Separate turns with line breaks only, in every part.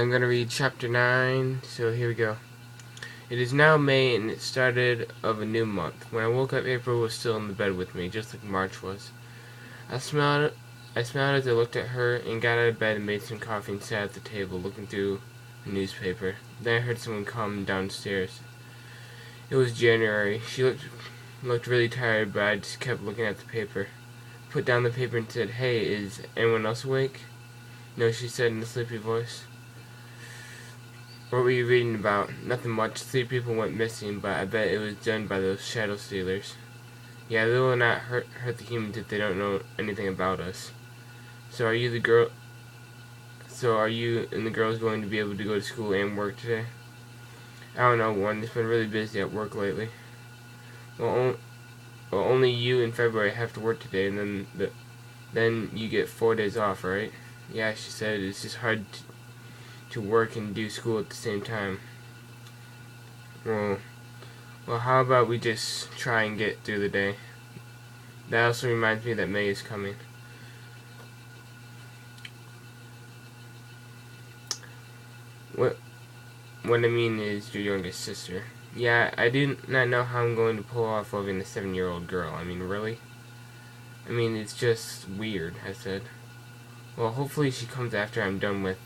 I'm going to read chapter 9, so here we go. It is now May, and it started of a new month. When I woke up, April was still in the bed with me, just like March was. I smiled as I looked at her, and got out of bed and made some coffee and sat at the table, looking through a newspaper. Then I heard someone come downstairs. It was January. She looked really tired, but I just kept looking at the paper. Put down the paper and said, "Hey, is anyone else awake?" "No," she said in a sleepy voice. "What were you reading about?" "Nothing much. 3 people went missing, but I bet it was done by those shadow stealers." "Yeah, they will not hurt the humans if they don't know anything about us." So are you and the girls going to be able to go to school and work today?" "I don't know, Warren. It's been really busy at work lately." Well, only you in February have to work today, and then you get 4 days off, right?" "Yeah," she said. "It's just hard to work and do school at the same time." Well, how about we just try and get through the day? That also reminds me that May is coming. What I mean is your youngest sister. Yeah, I do not know how I'm going to pull off loving a 7-year-old girl. I mean, really? I mean, it's just weird, I said. Well, hopefully she comes after I'm done with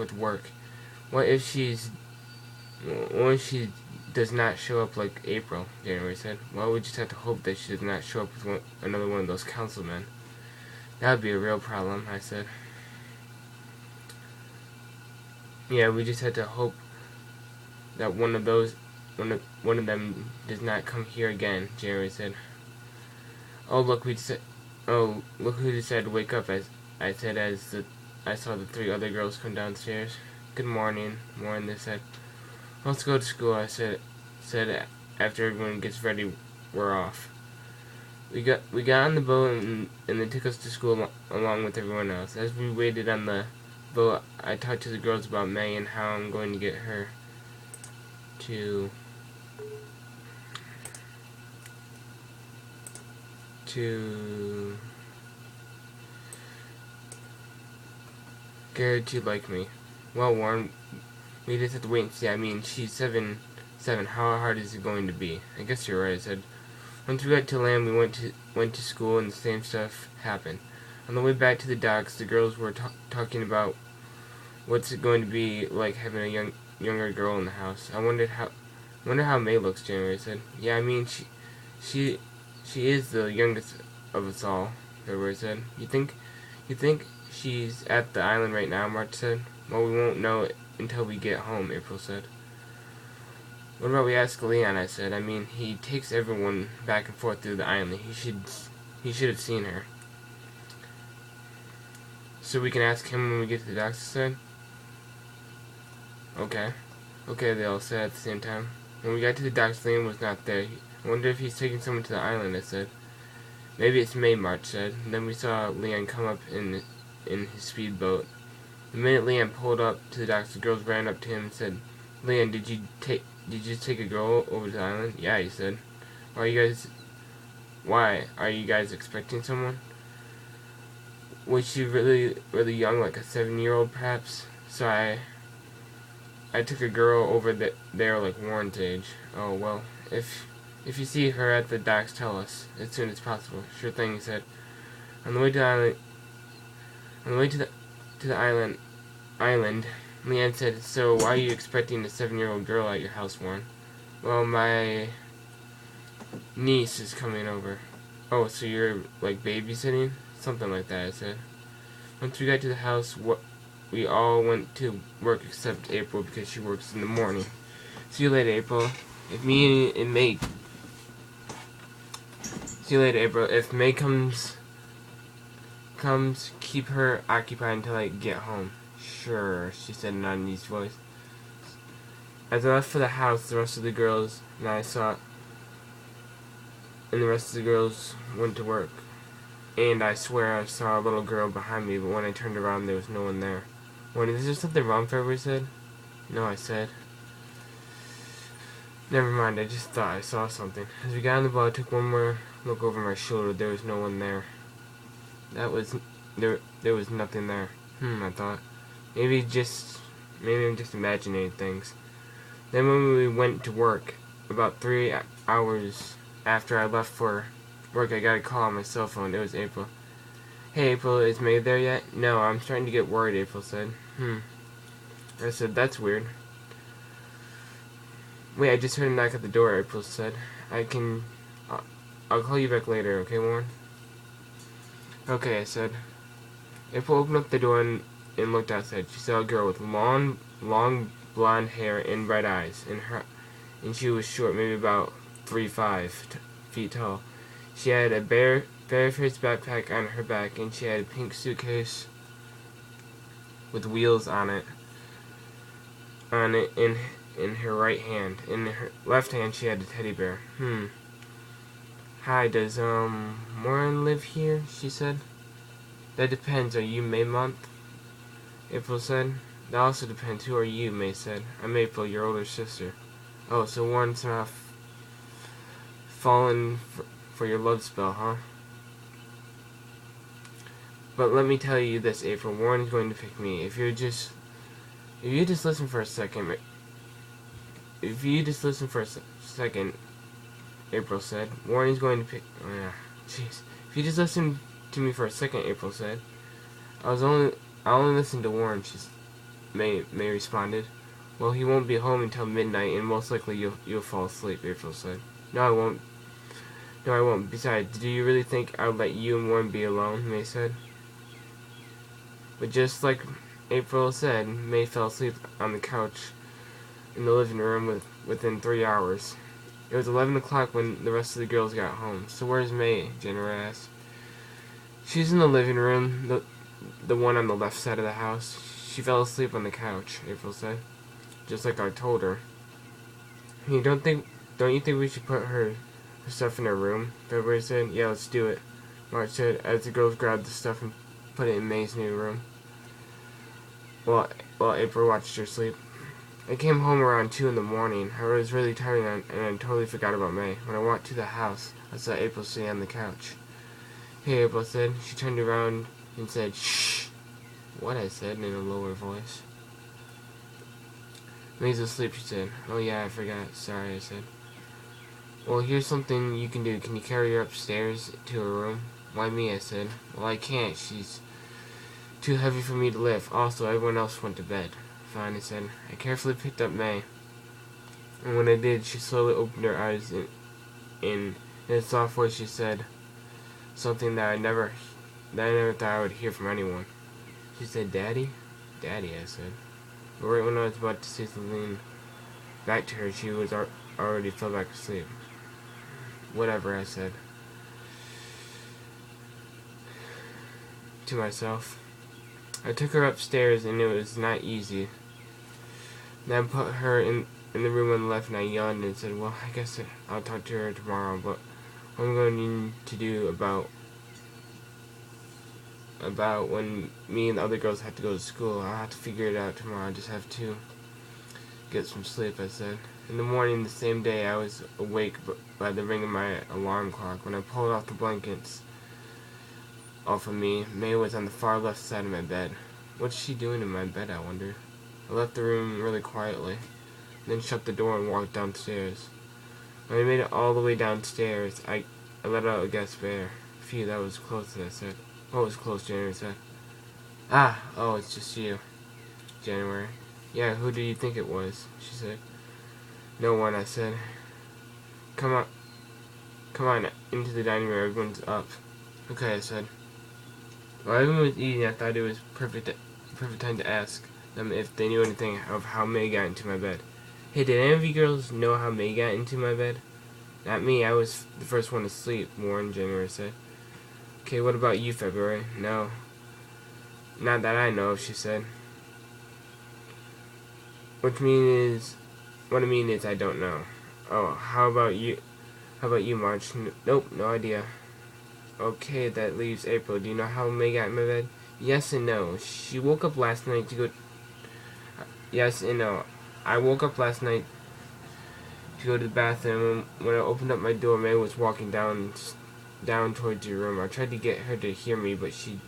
work. What if she does not show up like April?" January said. "Well, we just have to hope that she does not show up with another one of those councilmen." "That would be a real problem," I said. "Yeah, we just have to hope that one of them does not come here again," January said. Oh, look who decided to wake up," I said as I saw the 3 other girls come downstairs. "Good morning," Warren, they said. "Let's go to school," I said after everyone gets ready, we're off. We got on the boat and they took us to school along with everyone else. As we waited on the boat, I talked to the girls about May and how I'm going to get her to get her to like me. Well, Warren, we just have to wait and see. I mean, she's seven. How hard is it going to be? "I guess you're right," I said. Once we got to land, we went to school, and the same stuff happened. On the way back to the docks, the girls were talking about what's it going to be like having a younger girl in the house. I wonder how May looks," January said. "Yeah, I mean, she is the youngest of us all," February said. You think she's at the island right now?" March said. "Well, we won't know it until we get home," April said. "What about we ask Leon?" I said. "I mean, he takes everyone back and forth through the island. He should have seen her." "So we can ask him when we get to the docks," I said. Okay, they all said at the same time. When we got to the docks, Leon was not there. "I wonder if he's taking someone to the island," I said. "Maybe it's May," March said. And then we saw Leon come up in his speedboat. The minute Leon pulled up to the docks, the girls ran up to him and said, "Leon, did you just take a girl over to the island?" "Yeah," he said. Why are you guys expecting someone?" "Was she really, really young, like a 7-year-old perhaps?" So I took a girl over there like Warren's age." "Oh, well, if you see her at the docks, tell us as soon as possible." "Sure thing," he said. On the way to the island, Leanne said, "So why are you expecting a 7-year-old girl at your house, Warren?" "Well, my niece is coming over." "Oh, so you're like babysitting?" "Something like that," I said. Once we got to the house, we all went to work except April because she works in the morning. See you later, April. If May comes, keep her occupied until I get home." "Sure," she said in an uneasy voice. As I left for the house, the rest of the girls went to work. And I swear I saw a little girl behind me, but when I turned around, there was no one there. "Warren, is there something wrong?" February said. "No," I said. "Never mind, I just thought I saw something." As we got on the boat, I took one more look over my shoulder. There was no one there. That was there was nothing there. I thought. Maybe I'm just imagining things. Then when we went to work, about 3 hours after I left for work, I got a call on my cell phone. It was April. Hey April, is May there yet? No, I'm starting to get worried, April said. I said, that's weird. Wait, I just heard a knock at the door, April said. I'll call you back later, okay, Warren? Okay, I said. April opened up the door and looked outside. She saw a girl with long blonde hair and bright eyes, and she was short, maybe about 3'5" tall. She had a bare-faced backpack on her back, and she had a pink suitcase with wheels on it in her right hand. In her left hand, she had a teddy bear. Hi, does Warren live here? She said. That depends. Are you May month? April said. That also depends. Who are you? May said. I'm April, your older sister. Oh, so Warren's not fallen for your love spell, huh? But let me tell you this, April. Warren's going to pick me. If you just listen for a second. If you just listen for a second, April said. Warren's going to pick. Oh yeah, jeez. If you just listen to me for a second, April said. I only listened to Warren. May responded. Well, he won't be home until midnight, and most likely you'll fall asleep, April said. No, I won't. No, I won't. Besides, do you really think I'll let you and Warren be alone? May said. But just like April said, May fell asleep on the couch in the living room within 3 hours. It was 11 o'clock when the rest of the girls got home. So where's May? Jennifer asked. She's in the living room, the one on the left side of the house. She fell asleep on the couch, April said. Just like I told her. Hey, don't you think we should put her stuff in her room? February said. Yeah, let's do it. March said as the girls grabbed the stuff and put it in May's new room. While April watched her sleep. I came home around 2 in the morning. I was really tired and I totally forgot about May. When I walked to the house, I saw April sitting on the couch. Hey, April said. She turned around and said, shh. What? I said in a lower voice. May's asleep, she said. Oh yeah, I forgot. Sorry, I said. Well, here's something you can do. Can you carry her upstairs to her room? Why me? I said. Well, I can't. She's too heavy for me to lift. Also, everyone else went to bed. Fine, I said. I carefully picked up May. And when I did, she slowly opened her eyes and in a soft voice she said something that I never thought I would hear from anyone. She said, Daddy? Daddy, I said. But right when I was about to say something back to her, she was already fell back asleep. Whatever, I said to myself. I took her upstairs, and it was not easy. Then I put her in the room on the left, and I yawned and said, well, I guess I'll talk to her tomorrow, but what I'm going to need to do about when me and the other girls have to go to school, I'll have to figure it out tomorrow. I just have to get some sleep, I said. In the morning the same day, I was awake by the ring of my alarm clock. When I pulled off the blankets off of me, May was on the far left side of my bed. What's she doing in my bed, I wonder? I left the room really quietly, then shut the door and walked downstairs. When I made it all the way downstairs, I let out a gasp of air. Phew, that was close, I said. What was close, January said. Oh, it's just you, January. Yeah, who do you think it was? She said. No one, I said. Come on, into the dining room, everyone's up. Okay, I said. While everyone was eating, I thought it was perfect time to ask them if they knew anything of how May got into my bed. Hey, did any of you girls know how May got into my bed? Not me, I was the first one to sleep, Warren, January said. Okay, what about you, February? No. Not that I know of, she said. What I mean is I don't know. Oh, how about you? How about you, March? Nope, no idea. Okay, that leaves April. Do you know how May got in my bed? Yes and no. She woke up last night to go... Yes and no. I woke up last night to go to the bathroom. When I opened up my door, May was walking down down towards your room. I tried to get her to hear me, but she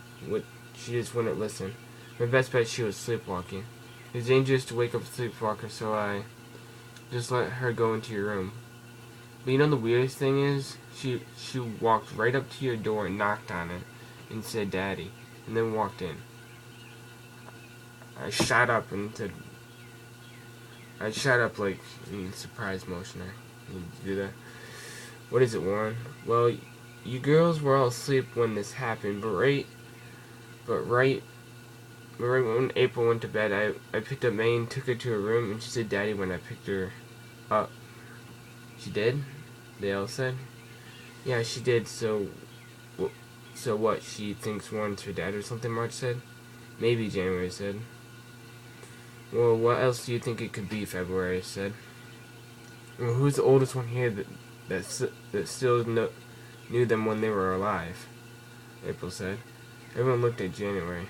just wouldn't listen. My best bet she was sleepwalking. It was dangerous to wake up a sleepwalker, so I just let her go into your room. But you know the weirdest thing is, she walked right up to your door and knocked on it and said, "Daddy," and then walked in. I shot up like in surprise motion. I need to do that. What is it, Warren? Well, you girls were all asleep when this happened, but right when April went to bed, I picked up May and took her to her room, and she said, "Daddy," when I picked her up. She did? They all said. Yeah, she did. So what? She thinks Warren's her dad or something? March said. Maybe, January said. Well, what else do you think it could be? February said. Well, who's the oldest one here that still knew them when they were alive? April said. Everyone looked at January.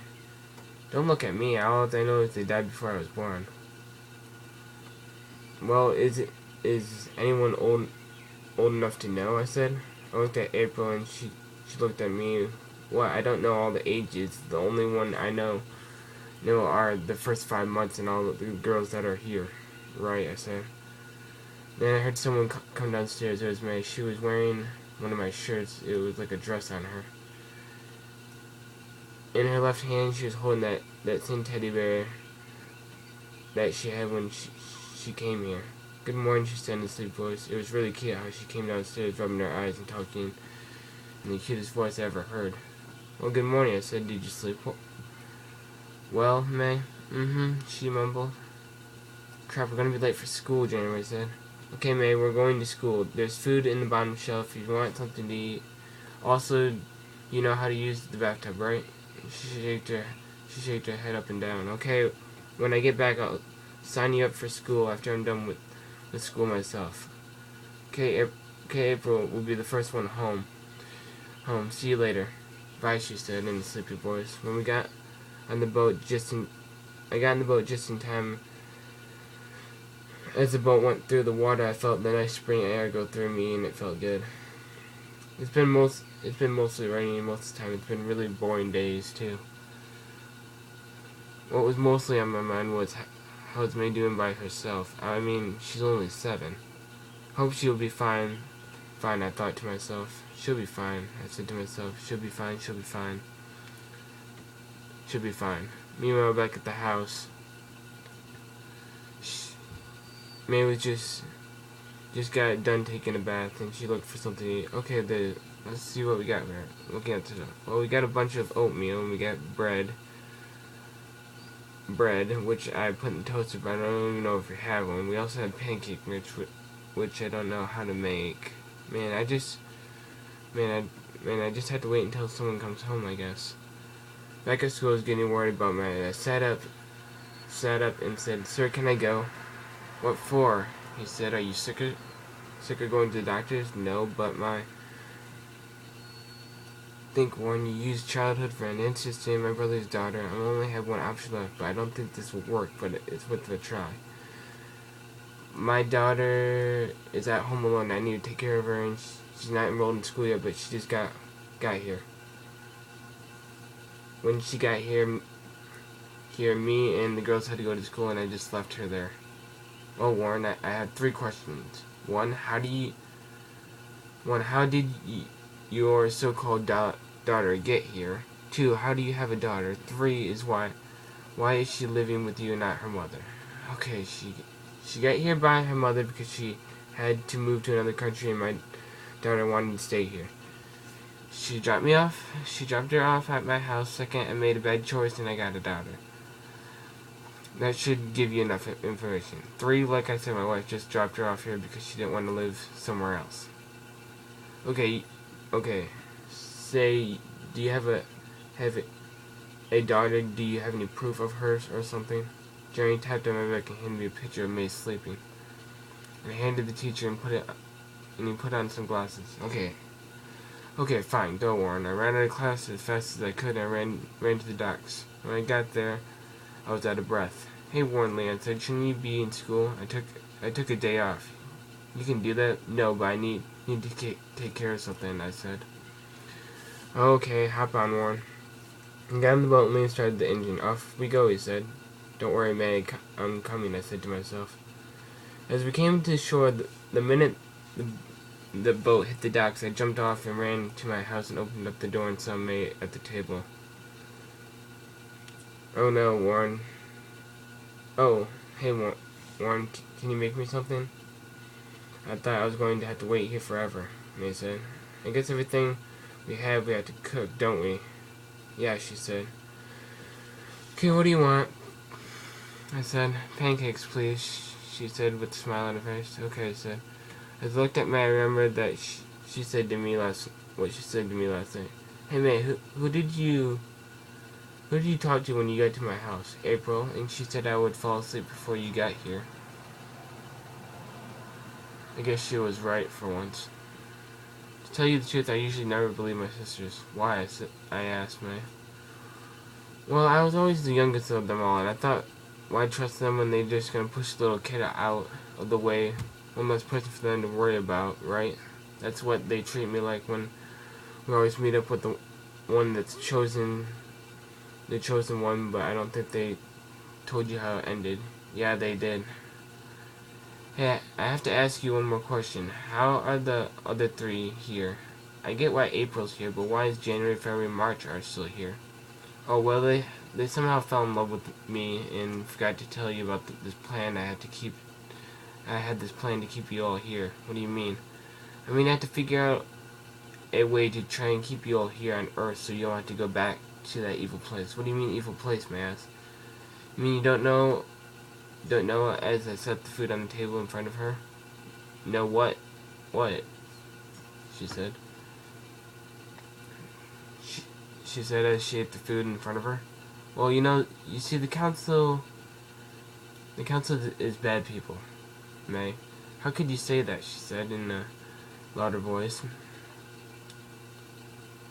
Don't look at me. All I know is they died before I was born. Well, is anyone old enough to know? I said. I looked at April and she looked at me. What? I don't know all the ages. The only one I know are the first 5 months and all the girls that are here. Right, I said. Then I heard someone come downstairs. It was May. She was wearing one of my shirts. It was like a dress on her. In her left hand, she was holding that same teddy bear that she had when she came here. "Good morning," she said in a sleep voice. It was really cute how she came downstairs, rubbing her eyes and talking in the cutest voice I ever heard. "Well, good morning," I said. "Did you sleep well, May?" She mumbled. "Crap, we're gonna be late for school," January said. "Okay, May, we're going to school. There's food in the bottom shelf if you want something to eat. Also, you know how to use the bathtub, right?" She shaked her head up and down. "Okay, when I get back, I'll sign you up for school after I'm done with school myself." Okay, April will be the first one home. See you later." "Bye," she said in a sleepy voice. I got on the boat just in time. As the boat went through the water, I felt the nice spring air go through me, and it felt good. It's been mostly raining most of the time. It's been really boring days too. What was mostly on my mind was how's May doing by herself. I mean, she's only 7. Hope she'll be fine. Fine, I thought to myself. She'll be fine, I said to myself. She'll be fine, she'll be fine. She'll be fine. Meanwhile, back at the house, May was just got done taking a bath, and she looked for something to eat. Okay, let's see what we got here. Looking at the, well, we got a bunch of oatmeal, and we got bread, which I put in the toaster, but I don't even know if we have one. We also had pancake mix, which I don't know how to make. Man, I just have to wait until someone comes home, I guess. Back at school, I was getting worried about I sat up and said, "Sir, can I go?" "What for?" he said. "Are you sick of going to the doctors?" "No, but think, Warren, you used childhood friend, ancestry, and my brother's daughter. I only have one option left, but I don't think this will work, but it's worth a try. My daughter is at home alone. I need to take care of her, and she's not enrolled in school yet, but she just got here. When she got here, me and the girls had to go to school, and I just left her there." "Well, Warren, I had 3 questions. One, how did your so-called daughter get here? 2, how do you have a daughter? 3 is why is she living with you and not her mother?" Okay, she got here by her mother because she had to move to another country, and my daughter wanted to stay here. She dropped her off at my house. 2nd, I made a bad choice and I got a daughter. That should give you enough information. 3, like I said, my wife just dropped her off here because she didn't want to live somewhere else. Okay. Say, do you have a daughter? Do you have any proof of hers or something? Jerry tapped on my back and handed me a picture of May sleeping. I handed the teacher and he put on some glasses. Okay, fine, go, Warren. I ran out of class as fast as I could and I ran to the docks. When I got there, I was out of breath. "Hey, Warren," Leon said, "shouldn't you be in school? I took a day off." "You can do that?" "No, but I need to take care of something," I said. Okay, hop on, Warren. He got in the boat and Liam started the engine. Off we go, he said. Don't worry, Meg, I'm coming, I said to myself. As we came to shore, the minute the boat hit the docks, I jumped off and ran to my house and opened up the door and saw May at the table. Oh no, Warren. Oh, hey, Warren, can you make me something? I thought I was going to have to wait here forever, May said. I guess everything we have to cook, don't we? Yeah, she said. Okay, what do you want? I said. Pancakes, please, she said with a smile on her face. Okay, I said. As I looked at May, I remembered that she said to me what she said to me last night. Hey, May, who did you talk to when you got to my house? April, and she said I would fall asleep before you got here. I guess she was right for once. To tell you the truth, I usually never believe my sisters. Why? I asked May. Well, I was always the youngest of them all, and I thought, why trust them when they're just gonna push the little kid out of the way? One less person for them to worry about, right? That's what they treat me like when we always meet up with the one that's chosen, the chosen one, but I don't think they told you how it ended. Yeah, they did. Hey, I have to ask you one more question. How are the other three here? I get why April's here, but why is January, February, March are still here? Oh, well, they somehow fell in love with me and forgot to tell you about this plan I had this plan to keep you all here. What do you mean? I mean, I had to figure out a way to try and keep you all here on Earth so you don't have to go back to that evil place. What do you mean, evil place, may I ask? You mean you don't know as I set the food on the table in front of her? No, what? What? She said. She said as she ate the food in front of her. Well, you see, the council is bad people, May. How could you say that? She said in a louder voice.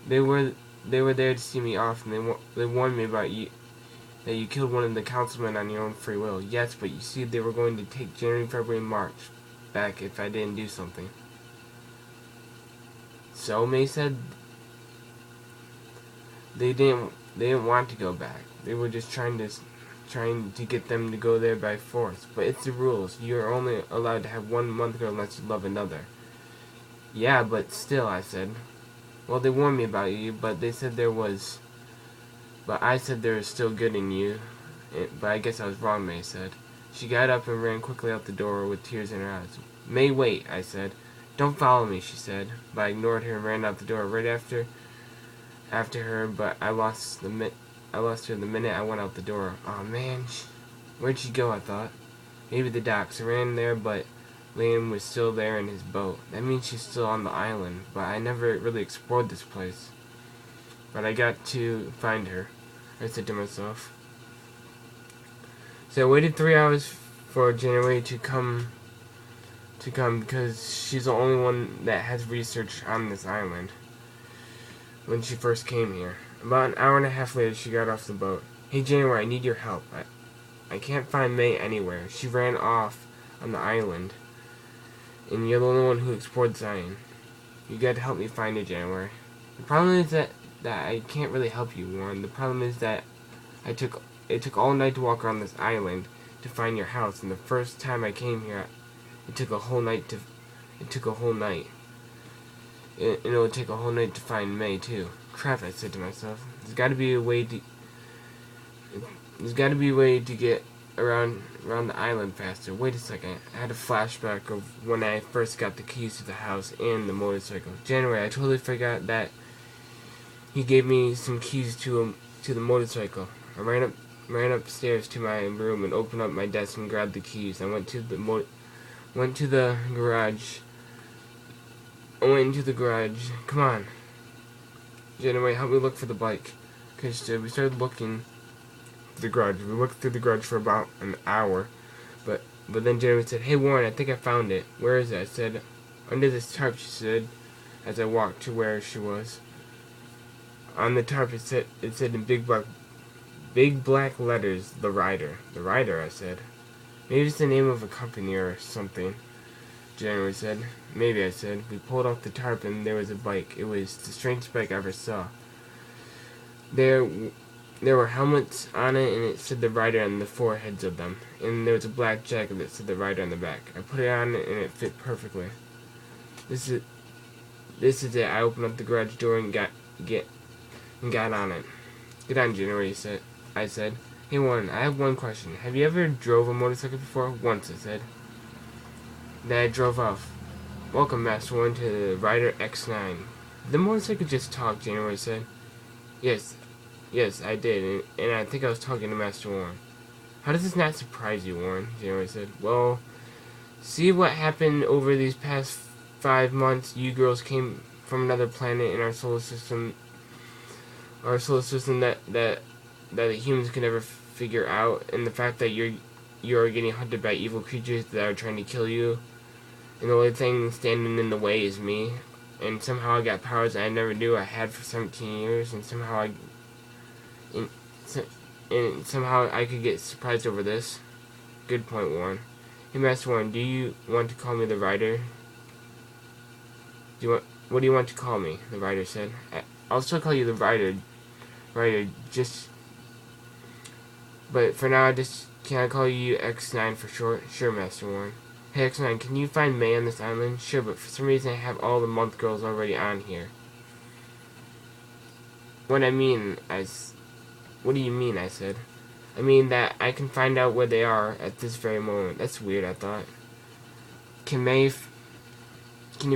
They were there to see me off, and they warned me about you, that you killed one of the councilmen on your own free will. Yes, but you see, they were going to take January, February, and March back if I didn't do something. So, May said, they didn't want to go back. They were just trying to get them to go there by force. But it's the rules. You're only allowed to have one mother girl unless you love another. Yeah, but still, I said. Well, they warned me about you, but they said there was... But I said there was still good in you. But I guess I was wrong, May said. She got up and ran quickly out the door with tears in her eyes. May, wait, I said. Don't follow me, she said. But I ignored her and ran out the door right after her, but I lost her the minute I went out the door. Aw, man. Where'd she go, I thought. Maybe the docks. I ran there, but Liam was still there in his boat. That means she's still on the island, but I never really explored this place. But I got to find her, I said to myself. So I waited 3 hours for January to come because she's the only one that has research on this island. When she first came here. About an hour and a half later, she got off the boat. Hey, January, I need your help. I can't find May anywhere. She ran off on the island. And you're the only one who explored Zion. You gotta help me find her, January. The problem is that I can't really help you, Warren. The problem is that it took all night to walk around this island to find your house. And the first time I came here, it took a whole night. And it'll take a whole night to find May, too. Crap, I said to myself. There's got to be a way to get around the island faster. Wait a second. I had a flashback of when I first got the keys to the house and the motorcycle. January, I totally forgot that he gave me some keys to the motorcycle. I ran upstairs to my room and opened up my desk and grabbed the keys. I went to the garage. I went into the garage. Come on. January, help me look for the bike. Because we started looking through the garage. We looked through the garage for about an hour. But then January said, Hey, Warren, I think I found it. Where is it? I said, under this tarp, she said, as I walked to where she was. On the tarp, it said in big black letters, The Rider. The Rider, I said. Maybe it's the name of a company or something. January said. Maybe, I said. We pulled off the tarp and there was a bike. It was the strangest bike I ever saw. There were helmets on it, and it said the rider on the foreheads of them. And there was a black jacket that said the rider on the back. I put it on, and it fit perfectly. This is it. I opened up the garage door and got on it. Get on, January, I said. Hey, Warren, I have one question. Have you ever drove a motorcycle before? Once, I said. Then I drove off. Welcome, Master Warren, to the Rider X9. Did the motorcycle just talk? January said. Yes, I did, and I think I was talking to Master Warren. How does this not surprise you, Warren? January said. Well, see what happened over these past 5 months. You girls came from another planet in our solar system. Our solar system that the humans can never figure out, and the fact that you are getting hunted by evil creatures that are trying to kill you, and the only thing standing in the way is me. And somehow I got powers I never knew I had for 17 years, and somehow I could get surprised over this. Good point, Warren. Hey, Master Warren, do you want to call me the Rider? What do you want to call me? The Rider said. I'll still call you the Rider, but for now, can I call you X9 for short? Sure, Master Warren. Hey, X9, can you find May on this island? Sure, but for some reason I have all the month girls already on here. What do you mean? I said. I mean that I can find out where they are at this very moment. That's weird, I thought. Can you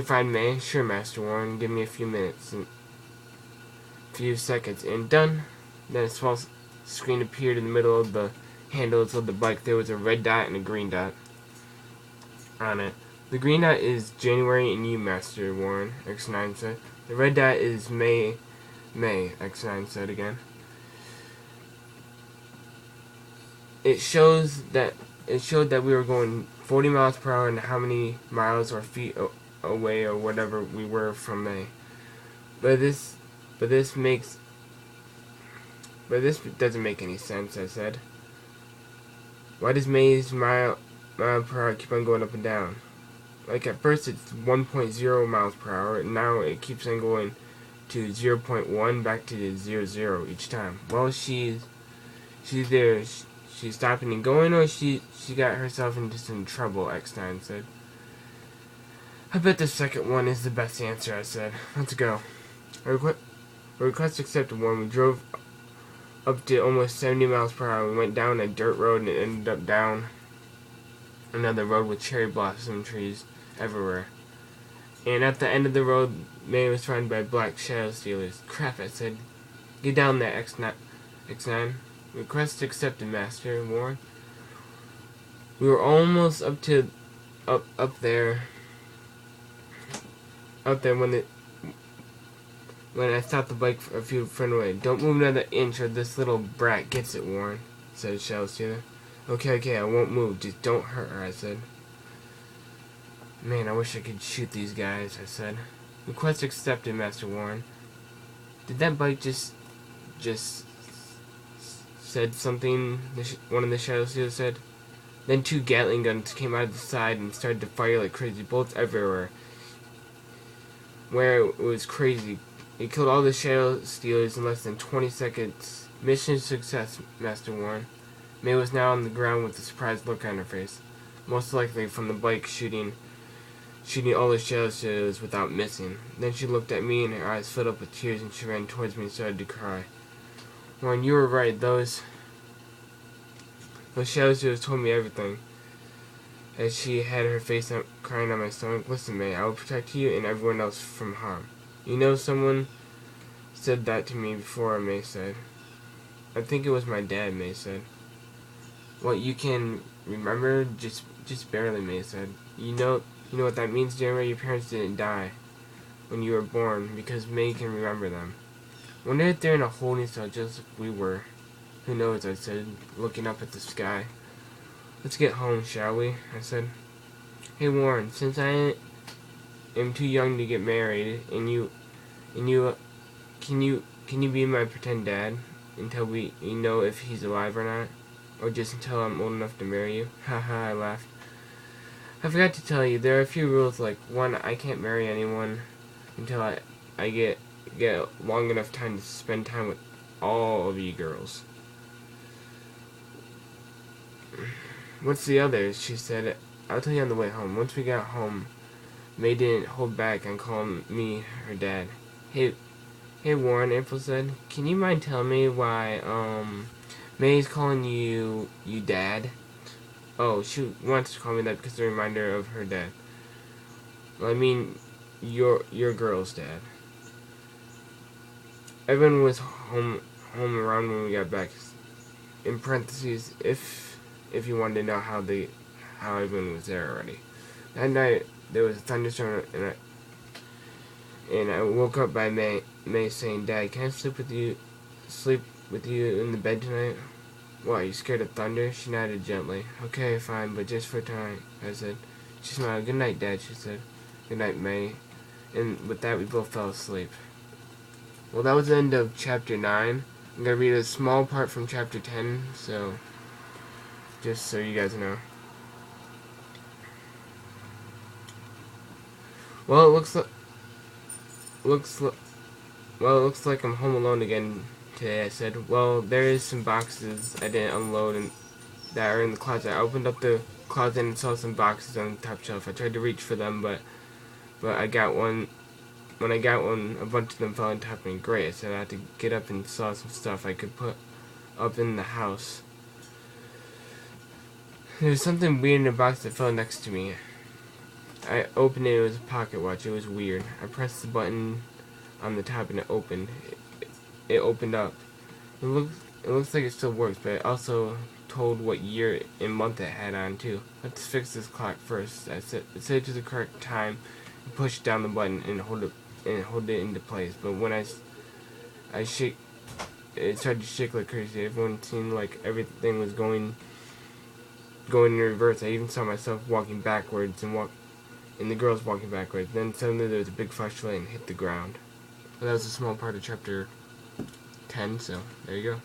find May? Sure, Master Warren. Give me a few minutes and few seconds, and done. Then a small screen appeared in the middle of the handles of the bike. There was a red dot and a green dot on it. The green dot is January and you, Master Warren, X9 said. The red dot is May, X9 said again. It showed that we were going 40 miles per hour and how many miles or feet away or whatever we were from May. But this doesn't make any sense, I said. Why does May's mile per hour keep on going up and down? Like at first it's 1.0 miles per hour, and now it keeps on going to 0.1 back to 0 each time. Well, she's there. She's stopping and going, or she got herself into some trouble, X9 said. I bet the second one is the best answer, I said. Let's go. Request accepted, Warren. We drove up to almost 70 miles per hour. We went down a dirt road and ended up down another road with cherry blossom trees everywhere. And at the end of the road, May was surrounded by black shadow stealers. Crap, I said. Get down there, X9. Request accepted, Master Warren. We were almost up there when I stopped the bike a few feet away. Don't move another inch or this little brat gets it, Warren, said Shadow Stealer. Okay, I won't move. Just don't hurt her, I said. Man, I wish I could shoot these guys, I said. Request accepted, Master Warren. Did that bike just said something? One of the Shadow Stealers said. Then 2 Gatling guns came out of the side and started to fire like crazy, bullets everywhere. Where it was crazy. It killed all the Shadow Stealers in less than 20 seconds. Mission success, Master Warren. May was now on the ground with a surprised look on her face. Most likely from the bike shooting all the Shadow Stealers without missing. Then she looked at me and her eyes filled up with tears and she ran towards me and started to cry. Warren, you were right. Those Shadow Stealers told me everything. As she had her face crying on my stomach. Listen, May, I will protect you and everyone else from harm. You know, someone said that to me before, May said. I think it was my dad, May said. What, you can remember? Just barely, May said. You know what that means, January? Your parents didn't die when you were born, because May can remember them. Wonder if they're in a holding cell just like we were. Who knows, I said, looking up at the sky. Let's get home, shall we? I said. Hey, Warren, since I am too young to get married, can you be my pretend dad until we know if he's alive or not, or just until I'm old enough to marry you? Haha, I laughed. I forgot to tell you, there are a few rules, like, one, I can't marry anyone until I get long enough time to spend time with all of you girls. What's the other? She said, I'll tell you on the way home. Once we got home, May didn't hold back on calling me her dad. Hey Warren, April said, can you mind telling me why, May's calling you dad? Oh, she wants to call me that because it's a reminder of her dad. Well, I mean, your girl's dad. Everyone was home around when we got back. In parentheses, if you wanted to know how everyone was there already. That night there was a thunderstorm, and I woke up by May saying, "Dad, can I sleep with you in the bed tonight?" "What, are you scared of thunder?" She nodded gently. "Okay, fine, but just for tonight," I said. She smiled. "Good night, Dad," she said. "Good night, May." And with that, we both fell asleep. Well, that was the end of chapter 9. I'm going to read a small part from chapter 10, so just so you guys know. Well, it looks like I'm home alone again today, I said. Well, there is some boxes I didn't unload and that are in the closet. I opened up the closet and saw some boxes on the top shelf. I tried to reach for them, but I got one. When I got one, a bunch of them fell on top of me. Great, I said. I had to get up and saw some stuff I could put up in the house. There was something weird in the box that fell next to me. I opened it. It was a pocket watch. It was weird. I pressed the button on the top and it opened. It opened up. It looks like it still works, but it also told what year and month it had on too. Let's fix this clock first. I set it to the correct time, and pushed down the button and hold it into place. But when I shake, it started to shake like crazy. Everyone seemed like everything was going in reverse. I even saw myself walking backwards and the girls walking backwards. Then suddenly there was a big flashlight and hit the ground. Well, that was a small part of chapter 10, so there you go.